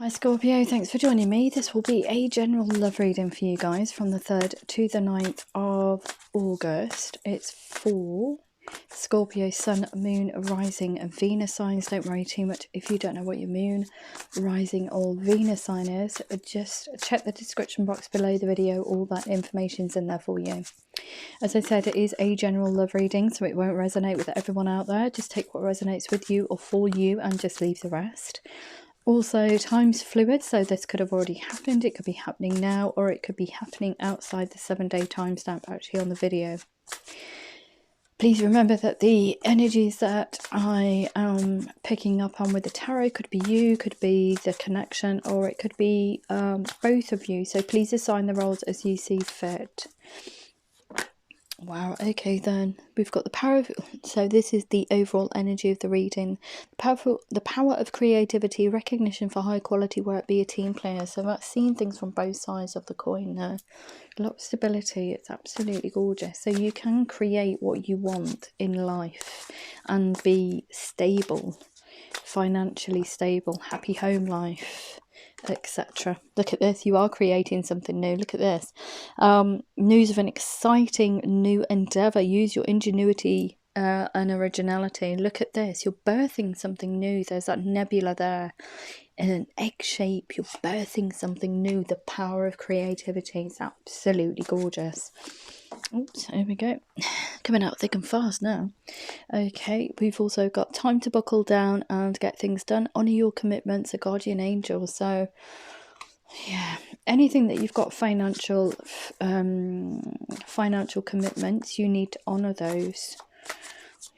Hi Scorpio, thanks for joining me. This will be a general love reading for you guys from the 3rd to the 9th of August. It's for Scorpio, Sun, Moon, Rising and Venus signs. Don't worry too much if you don't know what your Moon, Rising or Venus sign is. Just check the description box below the video. All that information's in there for you. As I said, it is a general love reading, so it won't resonate with everyone out there. Just take what resonates with you or for you and just leave the rest. Also, time's fluid, so this could have already happened, it could be happening now, or it could be happening outside the 7-day timestamp actually on the video. Please remember that the energies that I am picking up on with the tarot could be you, could be the connection, or it could be both of you. So please assign the roles as you see fit. Wow, okay then, we've got the power of, so this is the overall energy of the reading. The power of creativity, recognition for high quality work, be a team player. So that's seeing things from both sides of the coin there. A lot of stability, it's absolutely gorgeous. So you can create what you want in life and be stable, financially stable, happy home life, etc. Look at this, you are creating something new. Look at this, news of an exciting new endeavor. Use your ingenuity and originality. Look at this, you're birthing something new. There's that nebula there in an egg shape. You're birthing something new. The power of creativity is absolutely gorgeous. Oops, here we go, coming out thick and fast now. Okay, we've also got time to buckle down and get things done. Honor your commitments, a guardian angel. So yeah, anything that you've got financial commitments, you need to honor those.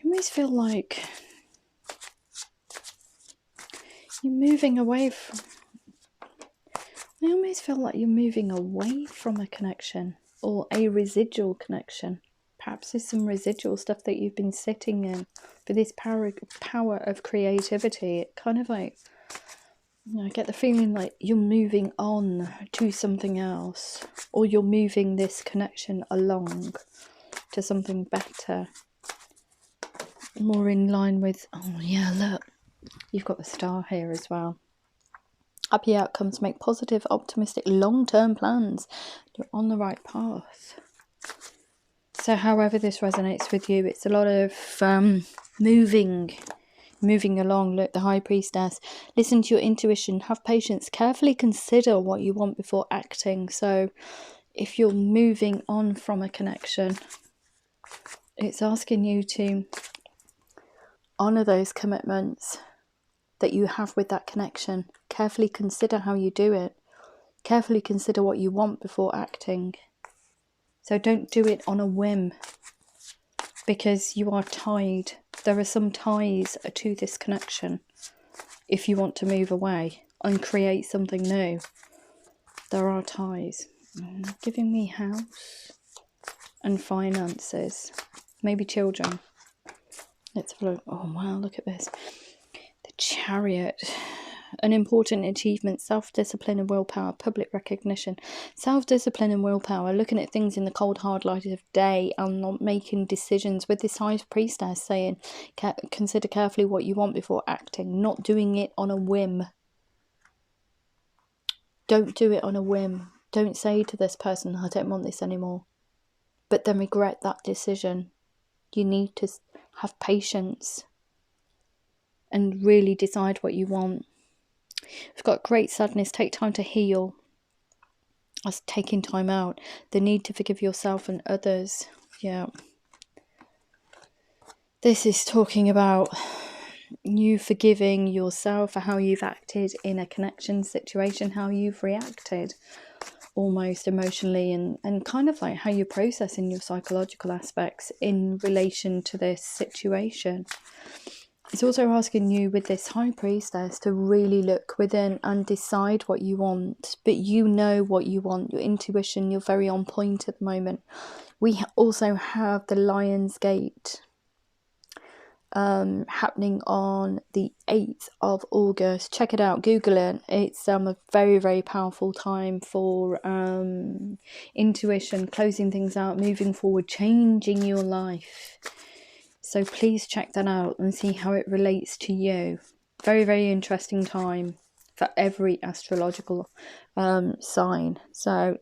You always feel like you're moving away from, I almost feel like you're moving away from a connection or a residual connection. Perhaps there's some residual stuff that you've been sitting in. But this power of creativity, it kind of like, you know, I get the feeling like you're moving on to something else, or you're moving this connection along to something better, more in line with, oh yeah, look, you've got the star here as well. Happy outcomes, make positive, optimistic, long-term plans. You're on the right path. So however this resonates with you, it's a lot of moving along. Look, the High Priestess. Listen to your intuition. Have patience. Carefully consider what you want before acting. So if you're moving on from a connection, it's asking you to honor those commitments that you have with that connection. Carefully consider how you do it. Carefully consider what you want before acting. So don't do it on a whim, because you are tied. There are some ties to this connection. If you want to move away and create something new, there are ties. Giving me house and finances, maybe children. Let's have a look. Oh wow, look at this. The Chariot. An important achievement, self-discipline and willpower, public recognition. Self-discipline and willpower, looking at things in the cold hard light of day and not making decisions. With this High Priestess saying, consider carefully what you want before acting, not doing it on a whim. Don't do it on a whim. Don't say to this person, I don't want this anymore, but then regret that decision. You need to have patience and really decide what you want. We've got great sadness, take time to heal. That's taking time out. The need to forgive yourself and others. Yeah. This is talking about you forgiving yourself for how you've acted in a connection situation, how you've reacted almost emotionally, and kind of like how you're processing your psychological aspects in relation to this situation. It's also asking you with this High Priestess to really look within and decide what you want. But you know what you want, your intuition, you're very on point at the moment. We also have the Lion's Gate happening on the 8th of August. Check it out, Google it. It's a very, very powerful time for intuition, closing things out, moving forward, changing your life. So please check that out and see how it relates to you. Very, very interesting time. for every astrological sign. So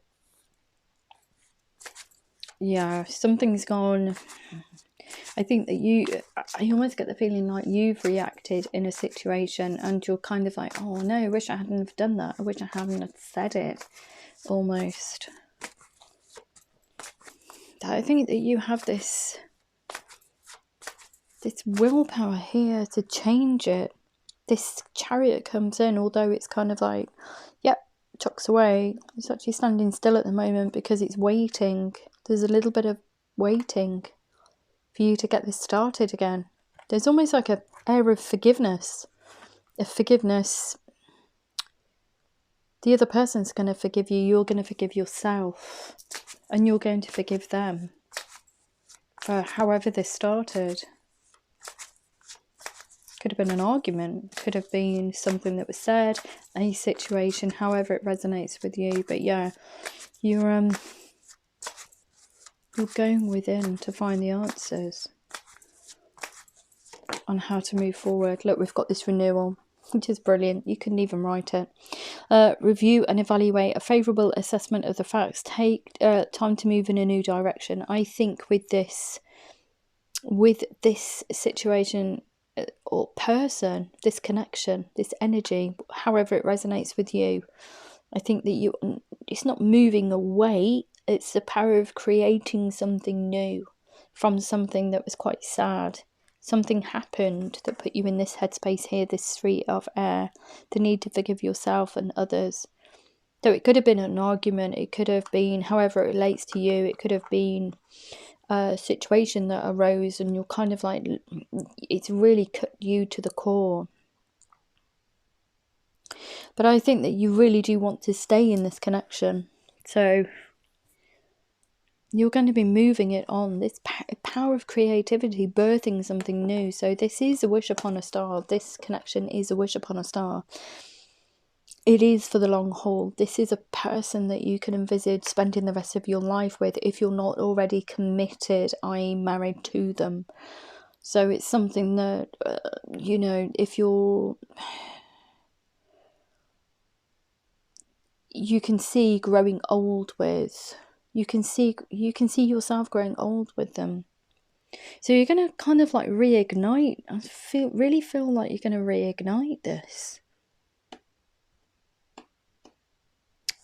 yeah, something's gone. I think that I almost get the feeling like you've reacted in a situation and you're kind of like, oh no, I wish I hadn't have done that. I wish I hadn't have said it, almost. I think that you have this willpower here to change it. This Chariot comes in, although it's kind of like, yep, chucks away. It's actually standing still at the moment because it's waiting. There's a little bit of waiting for you to get this started again. There's almost like an air of forgiveness. The other person's going to forgive you, you're going to forgive yourself, and you're going to forgive them for however this started. Could have been an argument, could have been something that was said, a situation, however it resonates with you. But yeah, you're going within to find the answers on how to move forward. Look, we've got this renewal, which is brilliant. You couldn't even write it. Review and evaluate a favourable assessment of the facts. Take time to move in a new direction. I think with this situation or person, this connection, this energy, however it resonates with you, I think that it's not moving away, it's the power of creating something new from something that was quite sad. Something happened that put you in this headspace here, this street of air, the need to forgive yourself and others. So it could have been an argument, it could have been however it relates to you, it could have been a situation that arose and you're kind of like, it's really cut you to the core. But I think that you really do want to stay in this connection. So you're going to be moving it on. This power of creativity, birthing something new. So this is a wish upon a star. This connection is a wish upon a star. It is for the long haul. This is a person that you can envisage spending the rest of your life with if you're not already committed, i.e. married to them. So it's something that, if you can see growing old with. You can see yourself growing old with them. So you're going to kind of like reignite. I really feel like you're going to reignite this.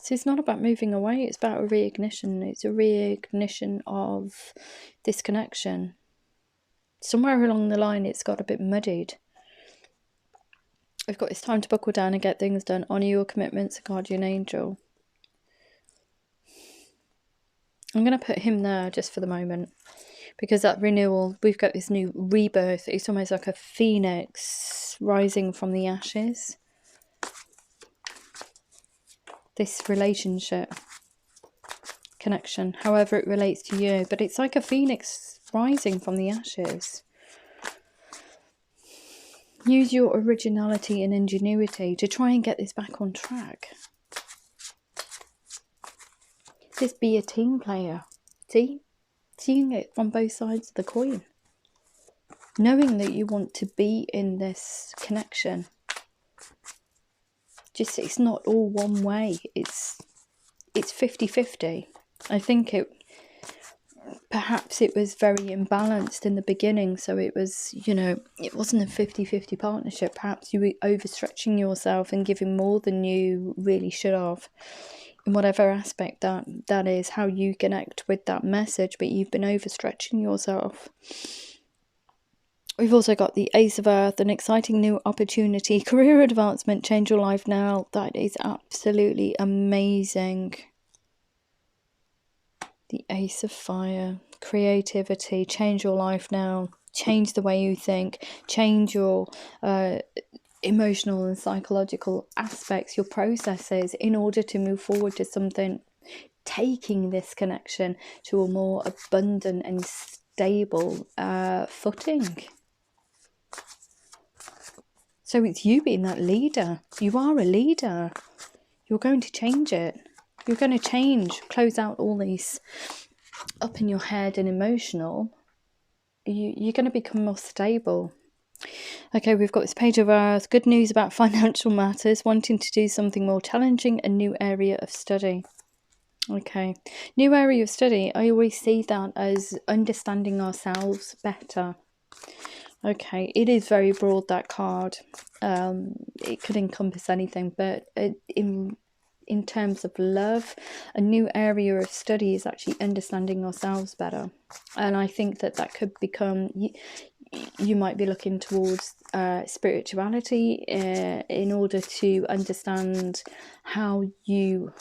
So it's not about moving away, it's about a reignition. It's a reignition of this connection. Somewhere along the line it's got a bit muddied. We've got this time to buckle down and get things done. Honour your commitments, guardian angel. I'm going to put him there just for the moment. Because that renewal, we've got this new rebirth. It's almost like a phoenix rising from the ashes. This relationship, connection, however it relates to you. But it's like a phoenix rising from the ashes. Use your originality and ingenuity to try and get this back on track. Just be a team player. See? Seeing it from both sides of the coin. Knowing that you want to be in this connection. Just, it's not all one way. It's 50-50. I think perhaps it was very imbalanced in the beginning. So it was, it wasn't a 50-50 partnership. Perhaps you were overstretching yourself and giving more than you really should have. In whatever aspect that is, how you connect with that message, but you've been overstretching yourself. We've also got the Ace of Earth, an exciting new opportunity, career advancement, change your life now. That is absolutely amazing. The Ace of Fire, creativity, change your life now, change the way you think, change your emotional and psychological aspects, your processes, in order to move forward to something, taking this connection to a more abundant and stable footing. So it's you being that leader. You are a leader. You're going to change it. You're going to change, close out all these up in your head and emotional. You're going to become more stable. Okay, we've got this Page of Earth. Good news about financial matters. Wanting to do something more challenging. A new area of study. Okay. New area of study. I always see that as understanding ourselves better. Okay. It is very broad, that card. It could encompass anything, but in terms of love, a new area of study is actually understanding ourselves better. And I think that could become, you might be looking towards spirituality in order to understand how you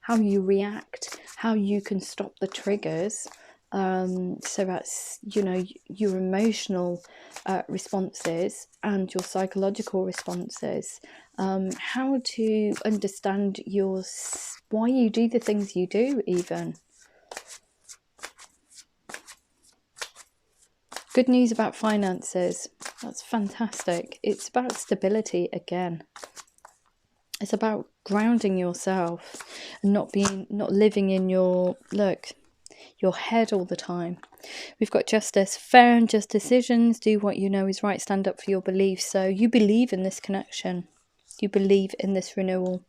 react, how you can stop the triggers. So that's, your emotional responses and your psychological responses. How to understand why you do the things you do, even. Good news about finances. That's fantastic. It's about stability again. It's about grounding yourself and not living in your head all the time. We've got justice. Fair and just decisions. Do what you know is right. Stand up for your beliefs. So you believe in this connection. You believe in this renewal.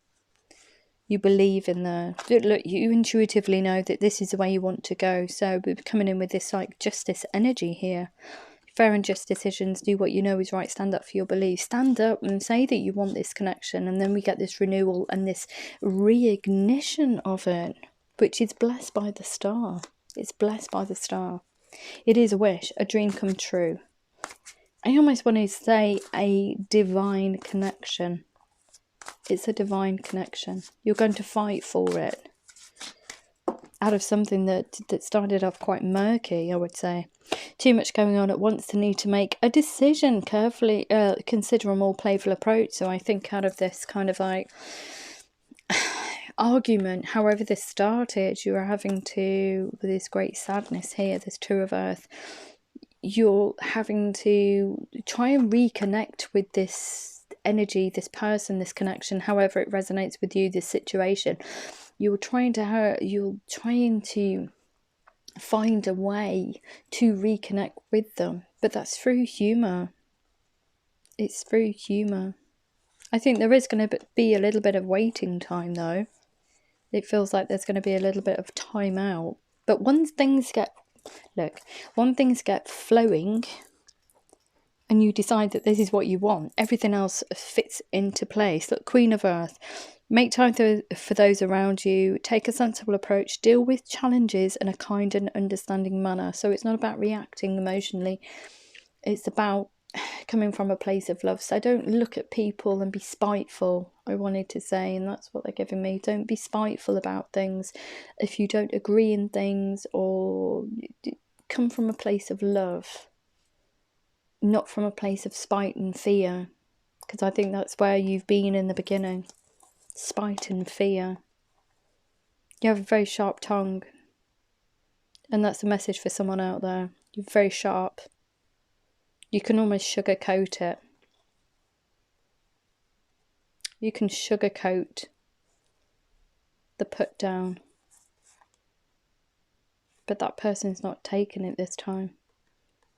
You believe in you intuitively know that this is the way you want to go. So we're coming in with this like justice energy here. Fair and just decisions. Do what you know is right. Stand up for your beliefs. Stand up and say that you want this connection. And then we get this renewal and this reignition of it, which is blessed by the star. It's blessed by the star. It is a wish, a dream come true. I almost want to say a divine connection. It's a divine connection. You're going to fight for it. Out of something that started off quite murky, I would say. Too much going on at once to need to make a decision. Carefully consider a more playful approach. So I think out of this kind of like argument, however this started, you are having to, with this great sadness here, this Two of Earth, you're having to try and reconnect with this energy, this person, this connection, however it resonates with you, this situation. You're trying to find a way to reconnect with them, but that's through humour. It's through humour. I think there is going to be a little bit of waiting time, though. It feels like there's going to be a little bit of time out. But once things get flowing and you decide that this is what you want, everything else fits into place. Look, Queen of Earth. Make time for those around you. Take a sensible approach. Deal with challenges in a kind and understanding manner. So it's not about reacting emotionally. It's about coming from a place of love. So don't look at people and be spiteful, I wanted to say, and that's what they're giving me. Don't be spiteful about things if you don't agree in things, or come from a place of love, not from a place of spite and fear, because I think that's where you've been in the beginning. Spite and fear. You have a very sharp tongue, and that's a message for someone out there. You're very sharp. You can almost sugarcoat it. You can sugarcoat the put down. But that person's not taken it this time.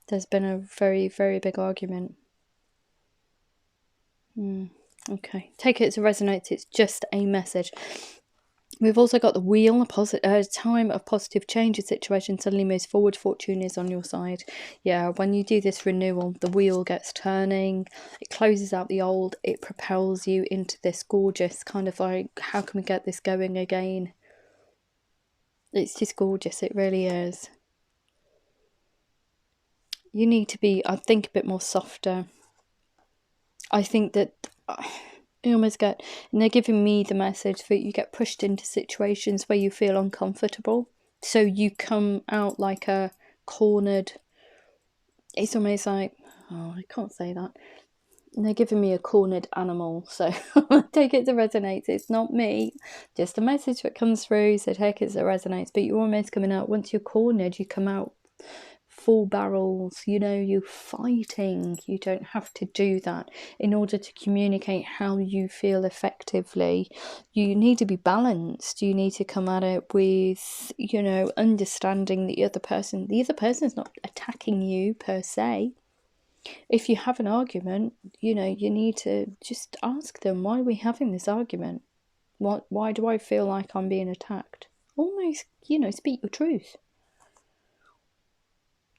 There's been a very, very big argument. Okay. Take it as it resonates. It's just a message. We've also got the wheel, a time of positive change. A situation suddenly moves forward. Fortune is on your side. Yeah, when you do this renewal, the wheel gets turning. It closes out the old. It propels you into this gorgeous kind of like, how can we get this going again? It's just gorgeous. It really is. You need to be, I think, a bit more softer. I think that... You almost get, and they're giving me the message that you get pushed into situations where you feel uncomfortable. So you come out like a cornered, it's almost like, oh, I can't say that. And they're giving me a cornered animal. So take it as it resonates. It's not me, just a message that comes through. So take it as it resonates. But you're almost coming out, once you're cornered, you come out full barrels, you're fighting. You don't have to do that. In order to communicate how you feel effectively, you need to be balanced. You need to come at it with, understanding the other person. The other person's not attacking you per se. If you have an argument, you know, you need to just ask them, why are we having this argument? Why do I feel like I'm being attacked? Almost, you know, speak your truth.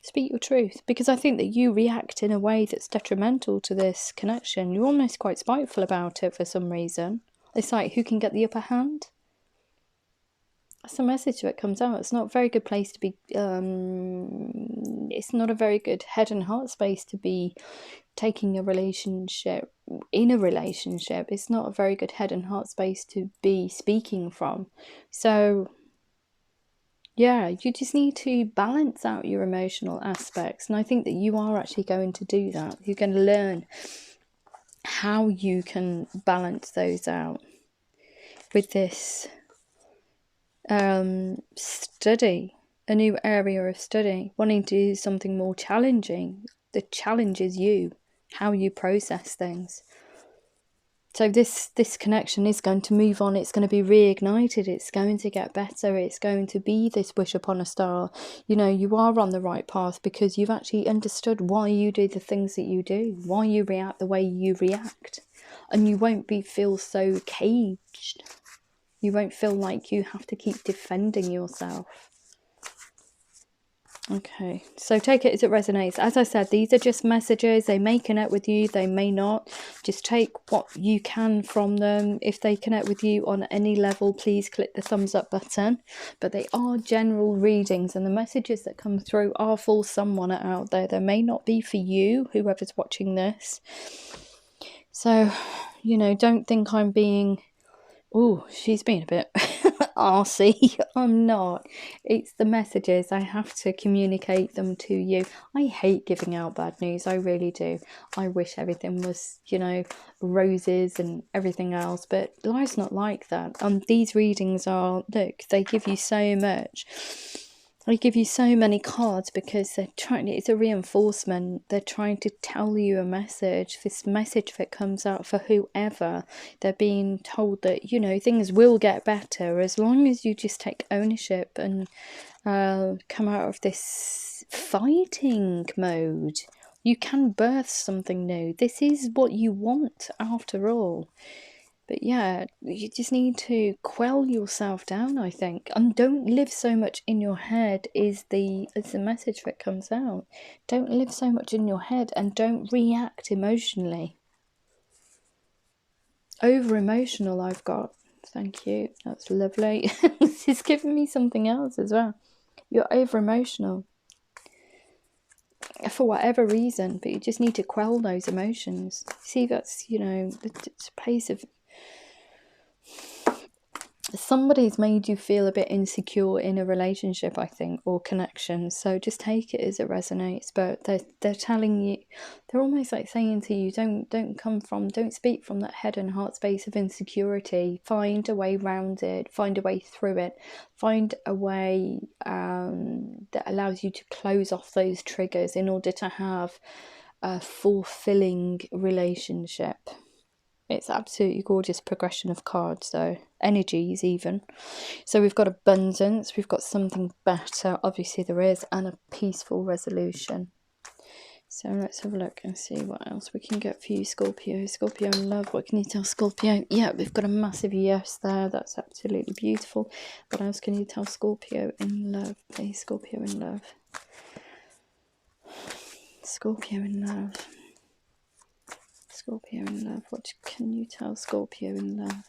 Speak your truth, because I think that you react in a way that's detrimental to this connection. You're almost quite spiteful about it for some reason. It's like, who can get the upper hand? That's the message that comes out. It's not a very good place to be. It's not a very good head and heart space to be taking a relationship. In a relationship, it's not a very good head and heart space to be speaking from. So yeah, you just need to balance out your emotional aspects. And I think that you are actually going to do that. You're going to learn how you can balance those out with this study, a new area of study, wanting to do something more challenging. The challenge is you, how you process things. So this connection is going to move on. It's going to be reignited. It's going to get better. It's going to be this wish upon a star. You know, you are on the right path because you've actually understood why you do the things that you do, why you react the way you react. And you won't feel so caged. You won't feel like you have to keep defending yourself. Okay, so take it as it resonates. As I said, these are just messages. They may connect with you, they may not. Just take what you can from them. If they connect with you on any level, please click the thumbs up button. But they are general readings, and the messages that come through are for someone out there. They may not be for you, whoever's watching this. So, you know, don't think I'm being... Oh, she's been a bit arsey. I'm not. It's the messages. I have to communicate them to you. I hate giving out bad news. I really do. I wish everything was, you know, roses and everything else. But life's not like that. These readings are, look, they give you so much. They give you so many cards because they're trying, it's a reinforcement. They're trying to tell you a message. This message that comes out for whoever, they're being told that, you know, things will get better as long as you just take ownership and come out of this fighting mode. You can birth something new. This is what you want after all. But yeah, you just need to quell yourself down, I think. And don't live so much in your head is the message that comes out. Don't live so much in your head and don't react emotionally. Over emotional I've got. Thank you. That's lovely. This is giving me something else as well. You're over emotional. For whatever reason, but you just need to quell those emotions. See, that's, you know, it's a place of... Somebody's made you feel a bit insecure in a relationship, I think, or connection. So just take it as it resonates. But they're telling you, they're almost like saying to you, don't speak from that head and heart space of insecurity. Find a way around it. Find a way through it. Find a way that allows you to close off those triggers in order to have a fulfilling relationship. It's absolutely gorgeous progression of cards, though. Energies, even. So we've got abundance, we've got something better, obviously there is, and a peaceful resolution. So let's have a look and see what else we can get for you, Scorpio. Scorpio in love, what can you tell Scorpio? Yeah, we've got a massive yes there. That's absolutely beautiful. What else can you tell Scorpio in love, please? Scorpio in love. Scorpio in love. Scorpio in love. What can you tell Scorpio in love?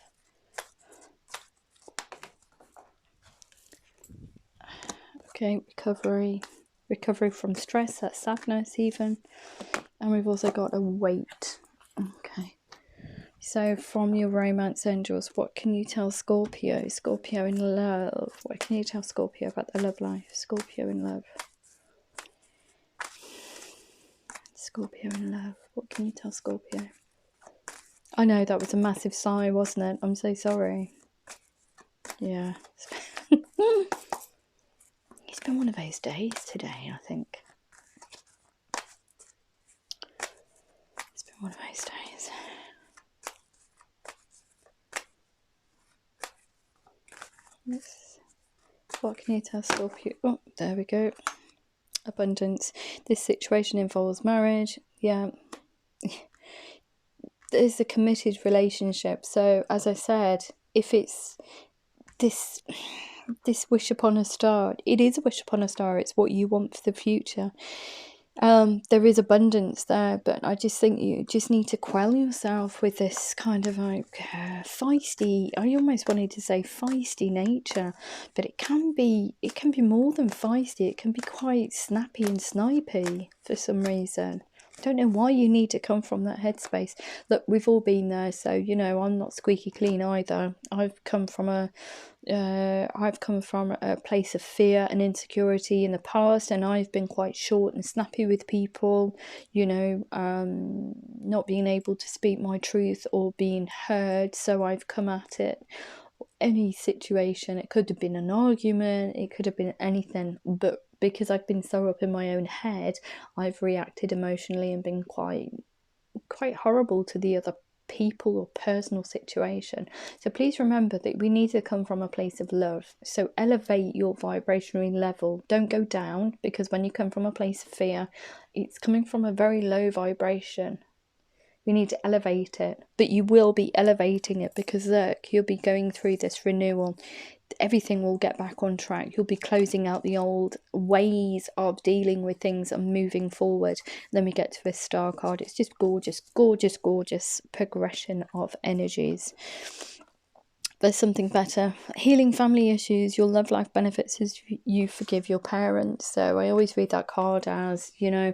Okay, recovery from stress, that's sadness even. And we've also got a weight. Okay. So from your romance angels, what can you tell Scorpio? Scorpio in love. What can you tell Scorpio about their love life? Scorpio in love. Scorpio in love. What can you tell Scorpio? I know that was a massive sigh, wasn't it? I'm so sorry. Yeah. It's been one of those days today, I think. It's been one of those days. What can you tell Scorpio? Oh, there we go. Abundance. This situation involves marriage. Yeah. There's a committed relationship. So as I said, if it's this wish upon a star, it is a wish upon a star. It's what you want for the future. There is abundance there, but I just think you just need to quell yourself with this kind of like feisty, I almost wanted to say feisty nature, but it can be more than feisty. It can be quite snappy and snipey for some reason. I don't know why you need to come from that headspace. Look, we've all been there, so you know I'm not squeaky clean either. I've come from a place of fear and insecurity in the past, and I've been quite short and snappy with people, you know, not being able to speak my truth or being heard. So I've come at it, any situation. It could have been an argument, it could have been anything, but because I've been so up in my own head, I've reacted emotionally and been quite horrible to the other people or personal situation. So please remember that we need to come from a place of love. So elevate your vibrational level. Don't go down, because when you come from a place of fear, it's coming from a very low vibration. We need to elevate it, but you will be elevating it, because look, you'll be going through this renewal. Everything will get back on track. You'll be closing out the old ways of dealing with things and moving forward. Then we get to this star card. It's just gorgeous, gorgeous, gorgeous progression of energies. There's something better. Healing family issues. Your love life benefits as you forgive your parents. So I always read that card as, you know,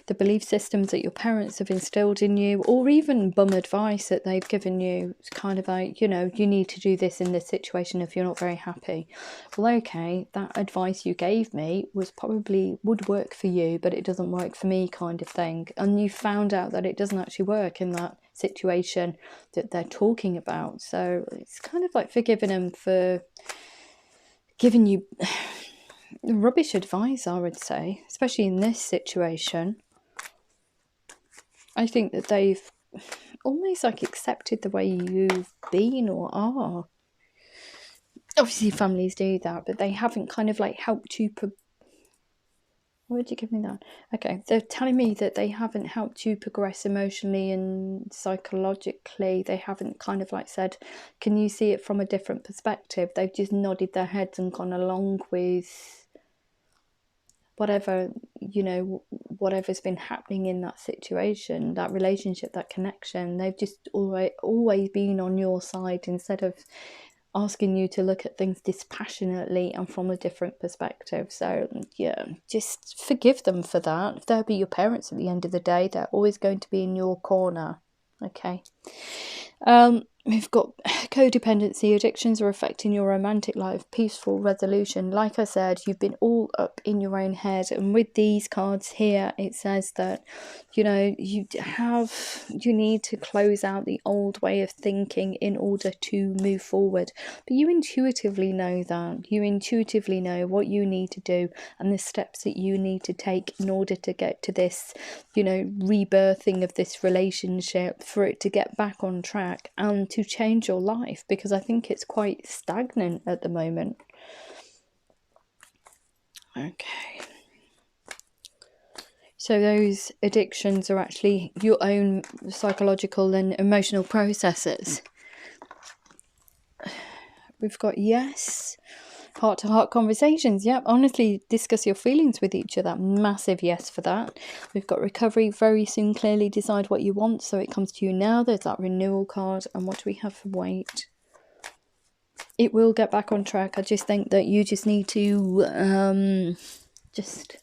the belief systems that your parents have instilled in you, or even bum advice that they've given you. It's kind of like, you know, you need to do this in this situation if you're not very happy. Well, okay, that advice you gave me would work for you, but it doesn't work for me, kind of thing. And you found out that it doesn't actually work in that situation that they're talking about. So it's kind of like forgiving them for giving you rubbish advice, I would say, especially in this situation. I think that they've almost like accepted the way you've been or are. Obviously families do that, but they haven't kind of like helped you why did you give me that? Okay, they're telling me that they haven't helped you progress emotionally and psychologically. They haven't kind of like said, can you see it from a different perspective? They've just nodded their heads and gone along with whatever, you know, whatever's been happening in that situation, that relationship, that connection. They've just always been on your side instead of asking you to look at things dispassionately and from a different perspective. So yeah, just forgive them for that. If they'll be your parents at the end of the day, they're always going to be in your corner. Okay. We've got codependency. Addictions are affecting your romantic life. Peaceful resolution. Like I said, you've been all up in your own head, and with these cards here, it says that, you know, you need to close out the old way of thinking in order to move forward. But you intuitively know that. You intuitively know what you need to do and the steps that you need to take in order to get to this, you know, rebirthing of this relationship, for it to get back on track and to change your life, because I think it's quite stagnant at the moment. Okay. So those addictions are actually your own psychological and emotional processes. We've got yes, heart-to-heart conversations. Yep, honestly, discuss your feelings with each other. Massive yes for that. We've got recovery. Very soon, clearly decide what you want, so it comes to you now. There's that renewal card. And what do we have for weight? It will get back on track. I just think that you just need to just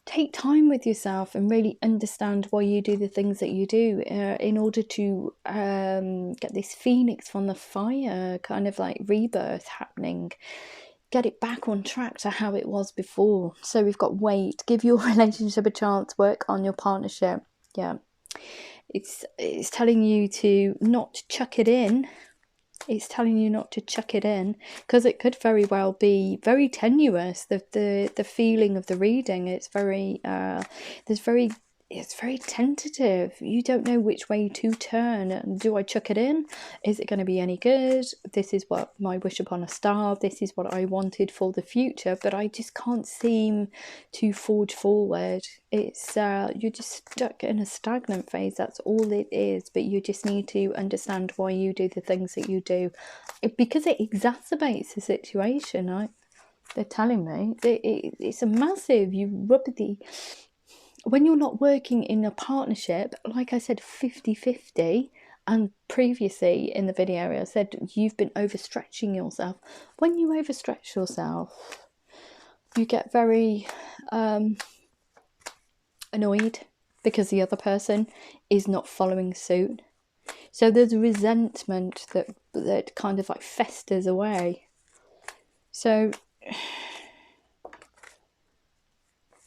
take time with yourself and really understand why you do the things that you do, in order to get this phoenix from the fire kind of like rebirth happening. Get it back on track to how it was before. So we've got weight. Give your relationship a chance. Work on your partnership. Yeah, it's telling you to not chuck it in. It's telling you not to chuck it in, because it could very well be very tenuous. The feeling of the reading, it's very there's very it's very tentative. You don't know which way to turn. Do I chuck it in? Is it going to be any good? This is what my wish upon a star. This is what I wanted for the future, but I just can't seem to forge forward. It's you're just stuck in a stagnant phase. That's all it is. But you just need to understand why you do the things that you do, because it exacerbates the situation. Right? They're telling me it's a massive. You rub the. When you're not working in a partnership, like I said, 50-50, and previously in the video I said you've been overstretching yourself. When you overstretch yourself, you get very annoyed because the other person is not following suit. So there's resentment that kind of like festers away. So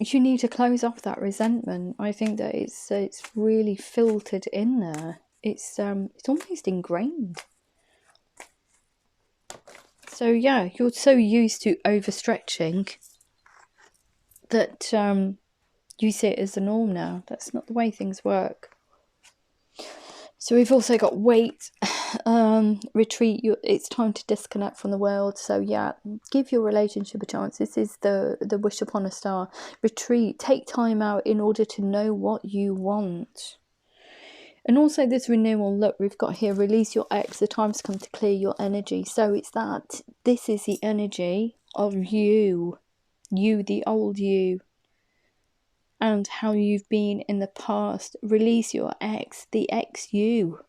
you need to close off that resentment. I think that it's really filtered in there. It's almost ingrained. So yeah, you're so used to overstretching that you see it as the norm now. That's not the way things work. So we've also got wait, retreat. It's time to disconnect from the world. So yeah, give your relationship a chance. This is the wish upon a star. Retreat. Take time out in order to know what you want. And also this renewal, look, we've got here, release your ex. The time's come to clear your energy. So it's that. This is the energy of you, the old you, and how you've been in the past. Release your ex, the ex you.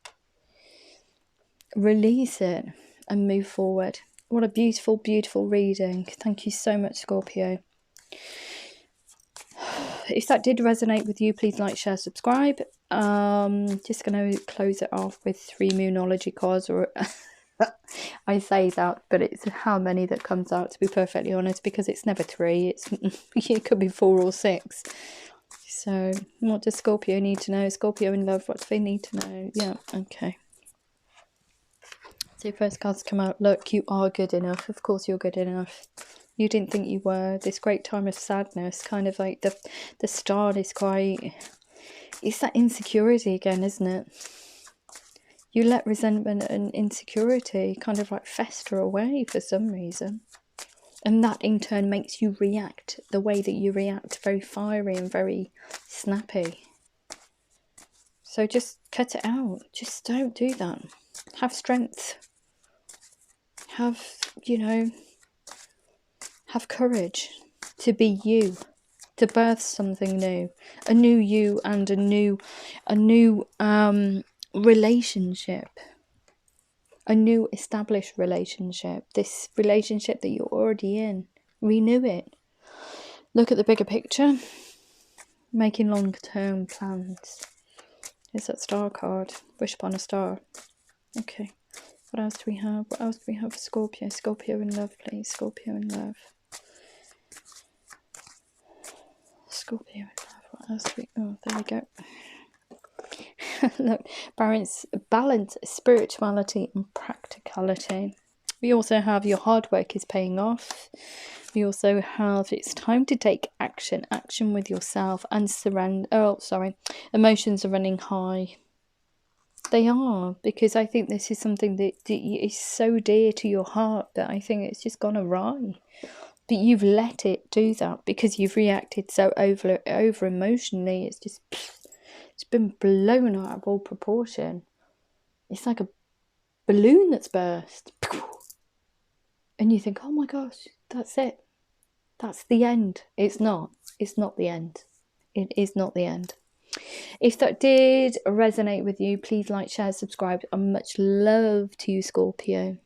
Release it and move forward. What a beautiful, beautiful reading. Thank you so much, Scorpio. If that did resonate with you, please like, share, subscribe. Just going to close it off with 3 Moonology cards, or I say that, but it's how many that comes out, to be perfectly honest, because it's never 3. It could be 4 or 6. So what does Scorpio need to know? Scorpio in love, what do they need to know? Yeah, okay. So first cards come out. Look, you are good enough. Of course you're good enough. You didn't think you were. This great time of sadness, kind of like the start is quite... It's that insecurity again, isn't it? You let resentment and insecurity kind of like fester away for some reason. And that in turn makes you react the way that you react, very fiery and very snappy. So just cut it out. Just don't do that. Have strength. Have, have courage to be you, to birth something new, a new you, and a new relationship, a new established relationship. This relationship that you're already in, renew it. Look at the bigger picture. Making long-term plans. It's that star card. Wish upon a star. Okay. What else do we have? What else do we have for Scorpio? Scorpio in love, please. Scorpio in love. Scorpio in love. What else do we... Oh, there we go. Look, balance, spirituality and practicality. We also have your hard work is paying off. We also have it's time to take action with yourself and surrender. Oh, sorry. Emotions are running high. They are, because I think this is something that is so dear to your heart that I think it's just gone awry. But you've let it do that because you've reacted so over emotionally. It's been blown out of all proportion. It's like a balloon that's burst. And you think, oh my gosh, that's it. That's the end. It's not. It's not the end. It is not the end. If that did resonate with you, please like, share, subscribe, and much love to you, Scorpio.